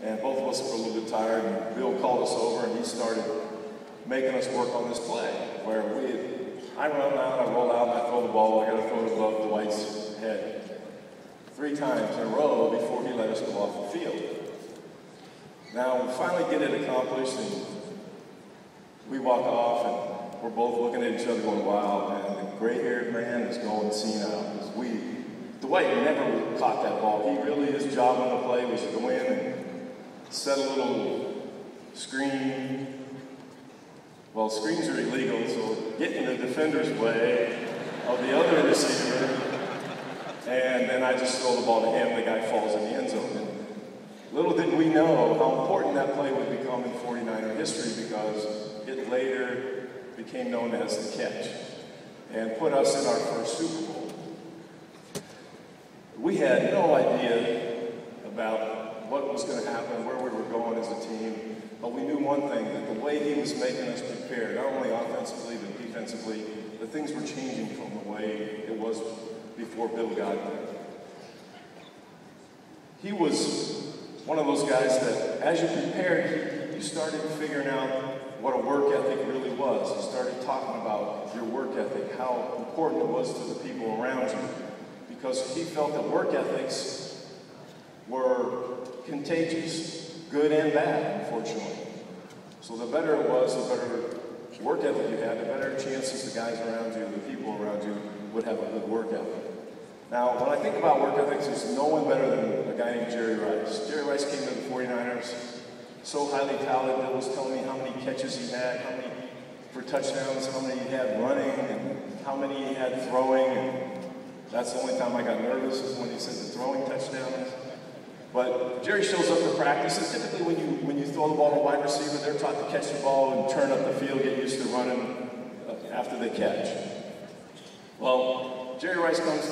And both of us were a little bit tired, and Bill called us over, and he started making us work on this play, where I run out, I roll out, and I throw the ball. I got to throw it above Dwight's head 3 times in a row before he let us go off the field. Now, we finally get it accomplished, and we walk off, and we're both looking at each other going, wow, man, the gray-haired man is going senile. Dwight never caught that ball. His job on the play was to go in and set a little screen. Well, screens are illegal, so get in the defender's way of the other receiver, and then I just throw the ball to him, the guy falls in the end zone. And little did we know how important that play would become in 49er history, because it later became known as the catch and put us in our first Super Bowl. We had no idea about what was going to happen, where we were going as a team, but we knew one thing, that the way he was making us prepare, not only offensively but defensively, the things were changing from the way it was before Bill got there. He was one of those guys that, as you prepared, you started figuring out what a work ethic really was. You started talking about your work ethic, how important it was to the people around you, because he felt that work ethics were contagious, good and bad, unfortunately. So the better it was, the better work ethic you had, the better chances the guys around you, the people around you, would have a good work ethic. Now, when I think about work ethics, there's no one better than a guy named Jerry Rice. Jerry Rice came to the 49ers, so highly talented. Bill was telling me how many catches he had, how many for touchdowns, how many he had running, and how many he had throwing. And that's the only time I got nervous, is when he said the throwing touchdowns. But Jerry shows up to practice, and typically when you throw the ball to a wide receiver, they're taught to catch the ball and turn up the field, get used to running after they catch. Well, Jerry Rice comes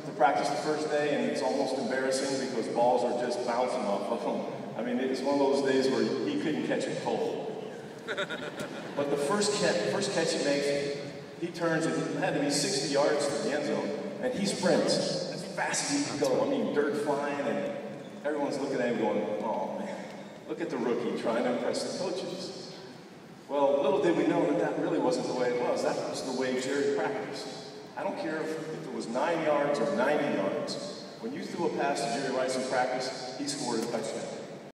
to practice the first day, and it's almost embarrassing because balls are just bouncing off of him. I mean, it's one of those days where he couldn't catch it cold. But the first catch he makes, he turns, and it had to be 60 yards to the end zone, and he sprints as fast as he can go. I mean, dirt flying, and everyone's looking at him going, oh man, look at the rookie trying to impress the coaches. Well, little did we know that that really wasn't the way it was. That was the way Jerry practiced. I don't care if it was 9 yards or 90 yards. When you threw a pass to Jerry Rice in practice, he scored a touchdown.